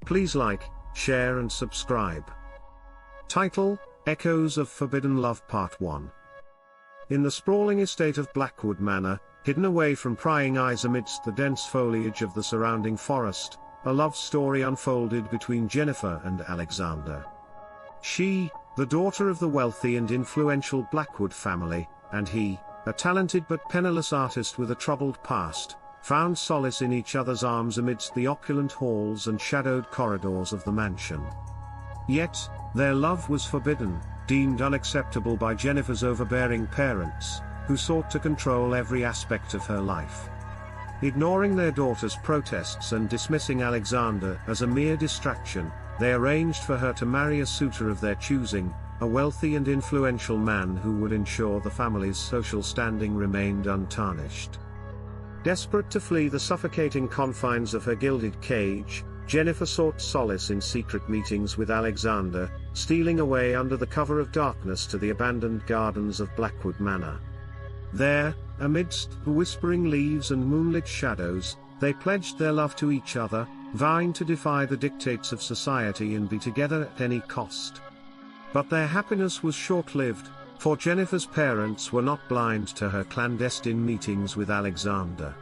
Please like, share and subscribe. Title: Echoes of Forbidden Love Part 1. In the sprawling estate of Blackwood Manor, hidden away from prying eyes amidst the dense foliage of the surrounding forest, a love story unfolded between Jennifer and Alexander. She, the daughter of the wealthy and influential Blackwood family, and he, a talented but penniless artist with a troubled past, found solace in each other's arms amidst the opulent halls and shadowed corridors of the mansion. Yet, their love was forbidden, deemed unacceptable by Jennifer's overbearing parents, who sought to control every aspect of her life. Ignoring their daughter's protests and dismissing Alexander as a mere distraction, they arranged for her to marry a suitor of their choosing, a wealthy and influential man who would ensure the family's social standing remained untarnished. Desperate to flee the suffocating confines of her gilded cage, Jennifer sought solace in secret meetings with Alexander, stealing away under the cover of darkness to the abandoned gardens of Blackwood Manor. There, amidst the whispering leaves and moonlit shadows, they pledged their love to each other, vowing to defy the dictates of society and be together at any cost. But their happiness was short-lived, for Jennifer's parents were not blind to her clandestine meetings with Alexander.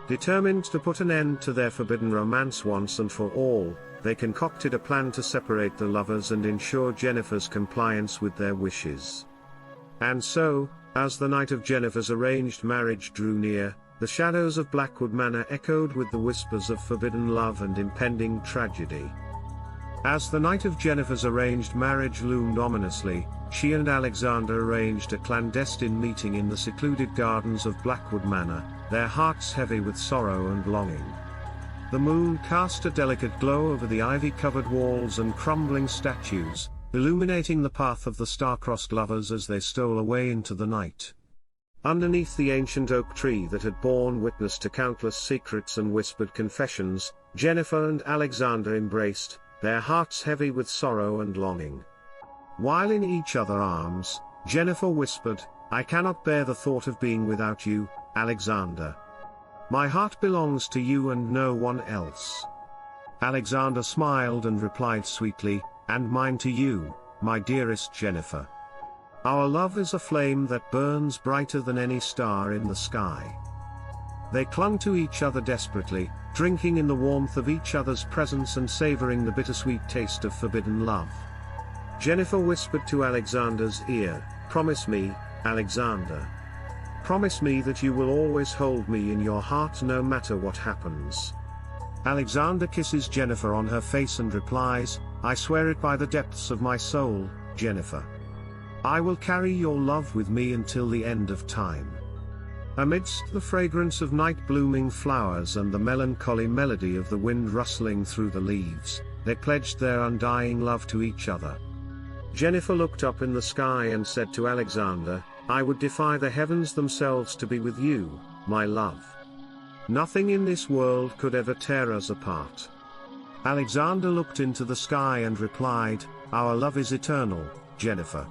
Determined to put an end to their forbidden romance once and for all, they concocted a plan to separate the lovers and ensure Jennifer's compliance with their wishes. And so, as the night of Jennifer's arranged marriage drew near, the shadows of Blackwood Manor echoed with the whispers of forbidden love and impending tragedy. As the night of Jennifer's arranged marriage loomed ominously, she and Alexander arranged a clandestine meeting in the secluded gardens of Blackwood Manor, their hearts heavy with sorrow and longing. The moon cast a delicate glow over the ivy-covered walls and crumbling statues, illuminating the path of the star-crossed lovers as they stole away into the night. Underneath the ancient oak tree that had borne witness to countless secrets and whispered confessions, Jennifer and Alexander embraced, their hearts heavy with sorrow and longing. While in each other's arms, Jennifer whispered, "I cannot bear the thought of being without you, Alexander. My heart belongs to you and no one else." Alexander smiled and replied sweetly, "And mine to you, my dearest Jennifer. Our love is a flame that burns brighter than any star in the sky." They clung to each other desperately, drinking in the warmth of each other's presence and savoring the bittersweet taste of forbidden love. Jennifer whispered to Alexander's ear, "Promise me, Alexander. Promise me that you will always hold me in your heart no matter what happens." Alexander kisses Jennifer on her face and replies, "I swear it by the depths of my soul, Jennifer. I will carry your love with me until the end of time." Amidst the fragrance of night-blooming flowers and the melancholy melody of the wind rustling through the leaves, they pledged their undying love to each other. Jennifer looked up in the sky and said to Alexander, "I would defy the heavens themselves to be with you, my love. Nothing in this world could ever tear us apart." Alexander looked into the sky and replied, "Our love is eternal, Jennifer.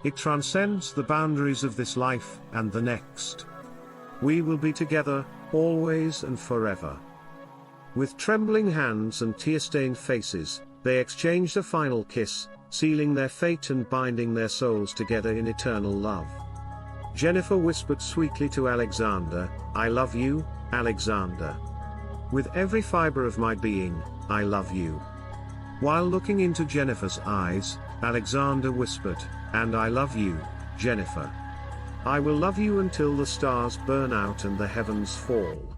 It transcends the boundaries of this life and the next. We will be together, always and forever." With trembling hands and tear-stained faces, they exchanged a final kiss, sealing their fate and binding their souls together in eternal love. Jennifer whispered sweetly to Alexander, "I love you, Alexander. With every fiber of my being, I love you." While looking into Jennifer's eyes, Alexander whispered, "And I love you, Jennifer. I will love you until the stars burn out and the heavens fall."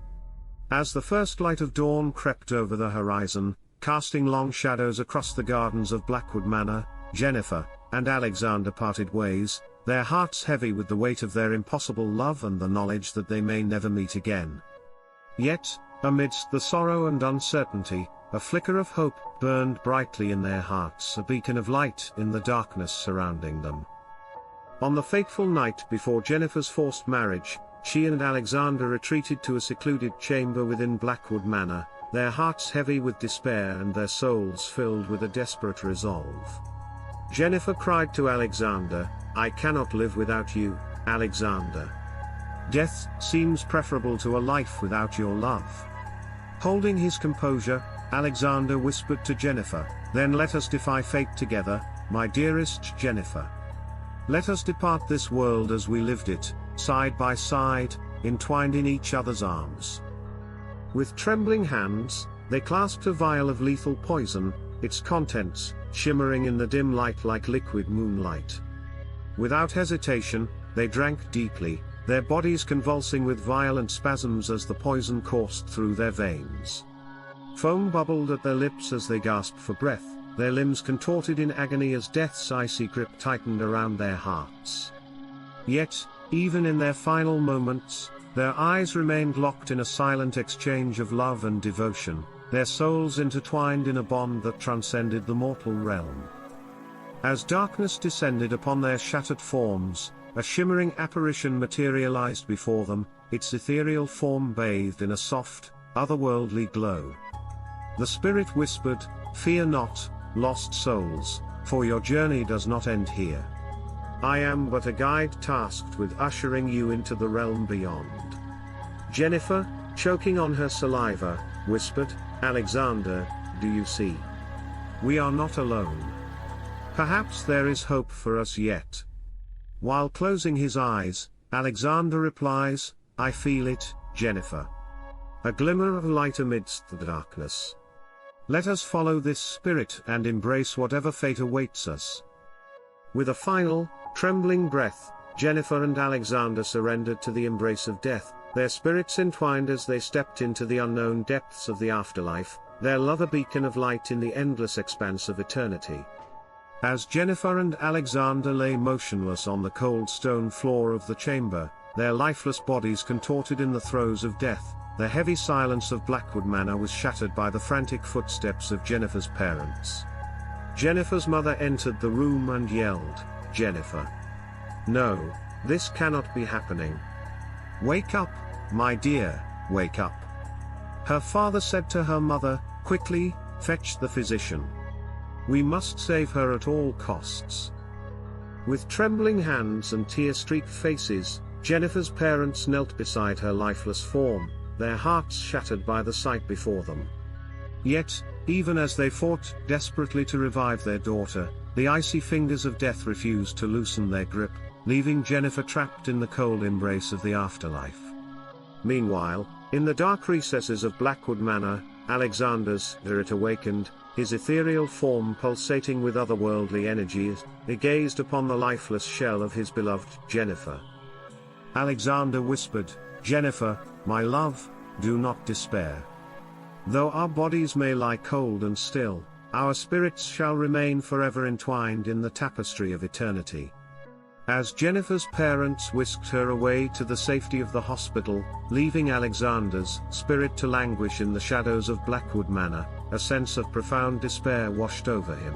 As the first light of dawn crept over the horizon, casting long shadows across the gardens of Blackwood Manor, Jennifer and Alexander parted ways, their hearts heavy with the weight of their impossible love and the knowledge that they may never meet again. Yet, amidst the sorrow and uncertainty, a flicker of hope burned brightly in their hearts, a beacon of light in the darkness surrounding them. On the fateful night before Jennifer's forced marriage, she and Alexander retreated to a secluded chamber within Blackwood Manor, their hearts heavy with despair and their souls filled with a desperate resolve. Jennifer cried to Alexander, "I cannot live without you, Alexander. Death seems preferable to a life without your love." Holding his composure, Alexander whispered to Jennifer, "Then let us defy fate together, my dearest Jennifer. Let us depart this world as we lived it, side by side, entwined in each other's arms." With trembling hands, they clasped a vial of lethal poison, its contents shimmering in the dim light like liquid moonlight. Without hesitation, they drank deeply, their bodies convulsing with violent spasms as the poison coursed through their veins. Foam bubbled at their lips as they gasped for breath, their limbs contorted in agony as death's icy grip tightened around their hearts. Yet, even in their final moments, their eyes remained locked in a silent exchange of love and devotion, their souls intertwined in a bond that transcended the mortal realm. As darkness descended upon their shattered forms, a shimmering apparition materialized before them, its ethereal form bathed in a soft, otherworldly glow. The spirit whispered, "Fear not, lost souls, for your journey does not end here. I am but a guide tasked with ushering you into the realm beyond." Jennifer, choking on her saliva, whispered, "Alexander, do you see? We are not alone. Perhaps there is hope for us yet." While closing his eyes, Alexander replies, "I feel it, Jennifer. A glimmer of light amidst the darkness. Let us follow this spirit and embrace whatever fate awaits us." With a final, trembling breath, Jennifer and Alexander surrendered to the embrace of death, their spirits entwined as they stepped into the unknown depths of the afterlife, their love a beacon of light in the endless expanse of eternity. As Jennifer and Alexander lay motionless on the cold stone floor of the chamber, their lifeless bodies contorted in the throes of death, the heavy silence of Blackwood Manor was shattered by the frantic footsteps of Jennifer's parents. Jennifer's mother entered the room and yelled, "Jennifer! No, this cannot be happening. Wake up, my dear, wake up." Her father said to her mother, "Quickly, fetch the physician. We must save her at all costs." With trembling hands and tear-streaked faces, Jennifer's parents knelt beside her lifeless form, their hearts shattered by the sight before them. Yet, even as they fought desperately to revive their daughter, the icy fingers of death refused to loosen their grip, leaving Jennifer trapped in the cold embrace of the afterlife. Meanwhile, in the dark recesses of Blackwood Manor, Alexander's spirit awakened, his ethereal form pulsating with otherworldly energies, he gazed upon the lifeless shell of his beloved Jennifer. Alexander whispered, "Jennifer, my love, do not despair. Though our bodies may lie cold and still, our spirits shall remain forever entwined in the tapestry of eternity." As Jennifer's parents whisked her away to the safety of the hospital, leaving Alexander's spirit to languish in the shadows of Blackwood Manor, a sense of profound despair washed over him.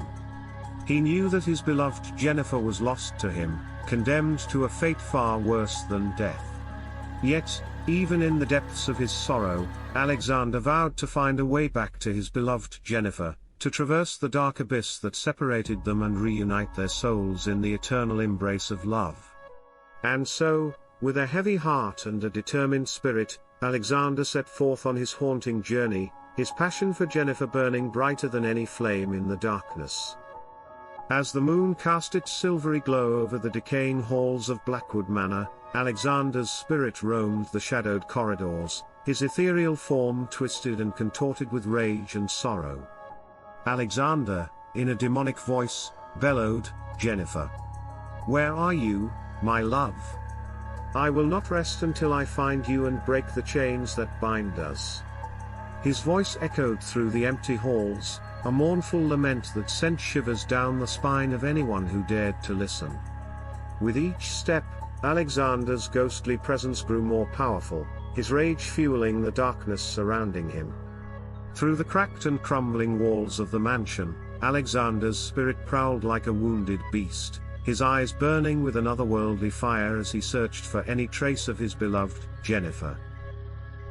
He knew that his beloved Jennifer was lost to him, condemned to a fate far worse than death. Yet, even in the depths of his sorrow, Alexander vowed to find a way back to his beloved Jennifer, to traverse the dark abyss that separated them and reunite their souls in the eternal embrace of love. And so, with a heavy heart and a determined spirit, Alexander set forth on his haunting journey, his passion for Jennifer burning brighter than any flame in the darkness. As the moon cast its silvery glow over the decaying halls of Blackwood Manor, Alexander's spirit roamed the shadowed corridors, his ethereal form twisted and contorted with rage and sorrow. Alexander, in a demonic voice, bellowed, "Jennifer! Where are you, my love? I will not rest until I find you and break the chains that bind us." His voice echoed through the empty halls, a mournful lament that sent shivers down the spine of anyone who dared to listen. With each step, Alexander's ghostly presence grew more powerful, his rage fueling the darkness surrounding him. Through the cracked and crumbling walls of the mansion, Alexander's spirit prowled like a wounded beast, his eyes burning with an otherworldly fire as he searched for any trace of his beloved Jennifer.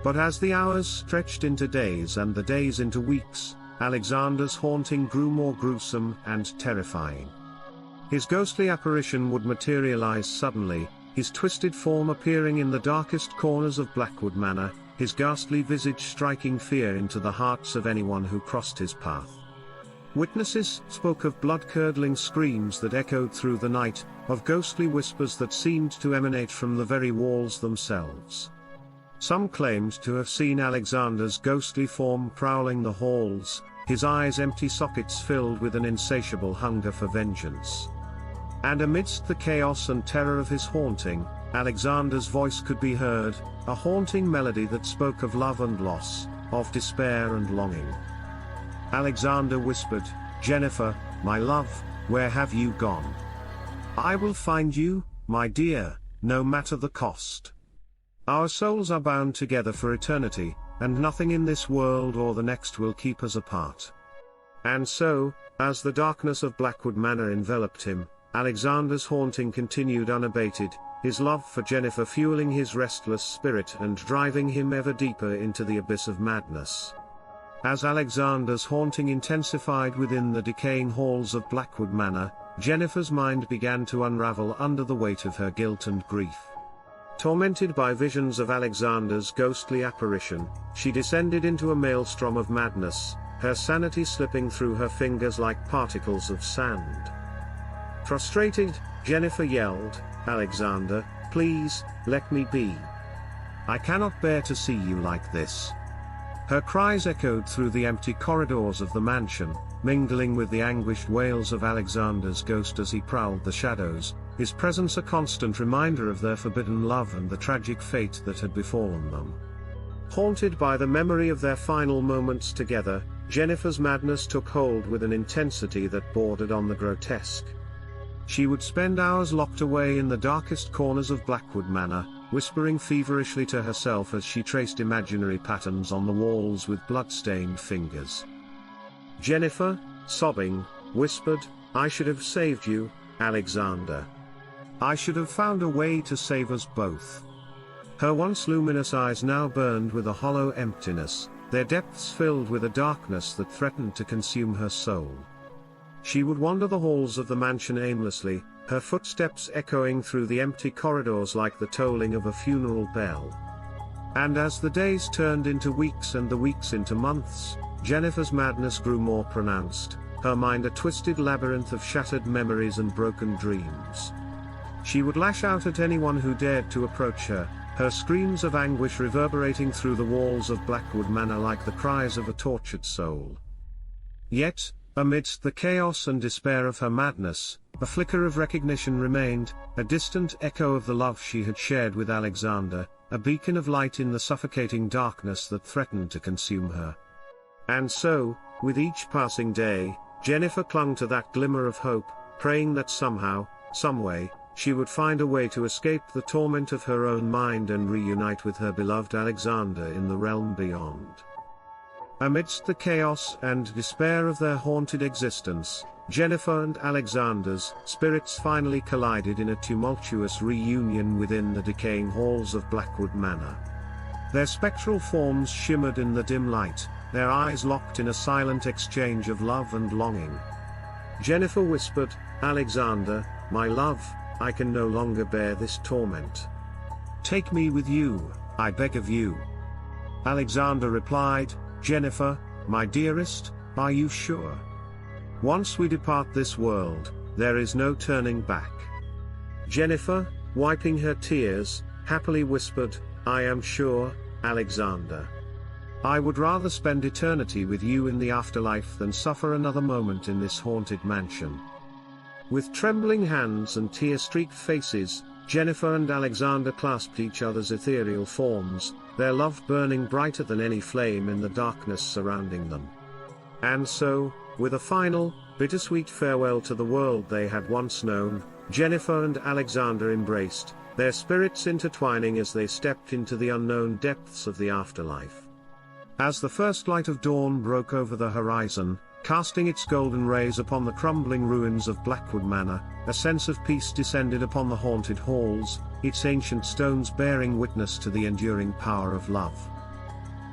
But as the hours stretched into days and the days into weeks, Alexander's haunting grew more gruesome and terrifying. His ghostly apparition would materialize suddenly, his twisted form appearing in the darkest corners of Blackwood Manor, his ghastly visage striking fear into the hearts of anyone who crossed his path. Witnesses spoke of blood-curdling screams that echoed through the night, of ghostly whispers that seemed to emanate from the very walls themselves. Some claimed to have seen Alexander's ghostly form prowling the halls, his eyes empty sockets filled with an insatiable hunger for vengeance. And amidst the chaos and terror of his haunting, Alexander's voice could be heard, a haunting melody that spoke of love and loss, of despair and longing. Alexander whispered, "Jennifer, my love, where have you gone? I will find you, my dear, no matter the cost. Our souls are bound together for eternity, and nothing in this world or the next will keep us apart." And so, as the darkness of Blackwood Manor enveloped him, Alexander's haunting continued unabated, his love for Jennifer fueling his restless spirit and driving him ever deeper into the abyss of madness. As Alexander's haunting intensified within the decaying halls of Blackwood Manor, Jennifer's mind began to unravel under the weight of her guilt and grief. Tormented by visions of Alexander's ghostly apparition, she descended into a maelstrom of madness, her sanity slipping through her fingers like particles of sand. Frustrated, Jennifer yelled, "Alexander, please, let me be. I cannot bear to see you like this." Her cries echoed through the empty corridors of the mansion, mingling with the anguished wails of Alexander's ghost as he prowled the shadows, his presence a constant reminder of their forbidden love and the tragic fate that had befallen them. Haunted by the memory of their final moments together, Jennifer's madness took hold with an intensity that bordered on the grotesque. She would spend hours locked away in the darkest corners of Blackwood Manor, whispering feverishly to herself as she traced imaginary patterns on the walls with blood-stained fingers. Jennifer, sobbing, whispered, "I should have saved you, Alexander. I should have found a way to save us both." Her once luminous eyes now burned with a hollow emptiness, their depths filled with a darkness that threatened to consume her soul. She would wander the halls of the mansion aimlessly, her footsteps echoing through the empty corridors like the tolling of a funeral bell. And as the days turned into weeks and the weeks into months, Jennifer's madness grew more pronounced, her mind a twisted labyrinth of shattered memories and broken dreams. She would lash out at anyone who dared to approach her, her screams of anguish reverberating through the walls of Blackwood Manor like the cries of a tortured soul. Yet, amidst the chaos and despair of her madness, a flicker of recognition remained, a distant echo of the love she had shared with Alexander, a beacon of light in the suffocating darkness that threatened to consume her. And so, with each passing day, Jennifer clung to that glimmer of hope, praying that somehow, someway, she would find a way to escape the torment of her own mind and reunite with her beloved Alexander in the realm beyond. Amidst the chaos and despair of their haunted existence, Jennifer and Alexander's spirits finally collided in a tumultuous reunion within the decaying halls of Blackwood Manor. Their spectral forms shimmered in the dim light, their eyes locked in a silent exchange of love and longing. Jennifer whispered, "Alexander, my love, I can no longer bear this torment. Take me with you, I beg of you." Alexander replied, "Jennifer, my dearest, are you sure? Once we depart this world, there is no turning back." Jennifer, wiping her tears, happily whispered, "I am sure, Alexander. I would rather spend eternity with you in the afterlife than suffer another moment in this haunted mansion." With trembling hands and tear-streaked faces, Jennifer and Alexander clasped each other's ethereal forms, their love burning brighter than any flame in the darkness surrounding them. And so, with a final, bittersweet farewell to the world they had once known, Jennifer and Alexander embraced, their spirits intertwining as they stepped into the unknown depths of the afterlife. As the first light of dawn broke over the horizon, casting its golden rays upon the crumbling ruins of Blackwood Manor, a sense of peace descended upon the haunted halls, its ancient stones bearing witness to the enduring power of love.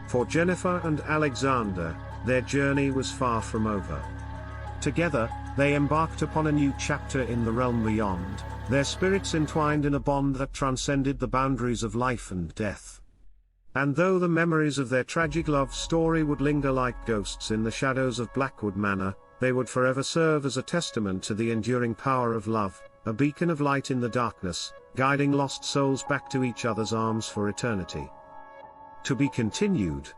For Jennifer and Alexander, their journey was far from over. Together, they embarked upon a new chapter in the realm beyond, their spirits entwined in a bond that transcended the boundaries of life and death. And though the memories of their tragic love story would linger like ghosts in the shadows of Blackwood Manor, they would forever serve as a testament to the enduring power of love, a beacon of light in the darkness, guiding lost souls back to each other's arms for eternity. To be continued.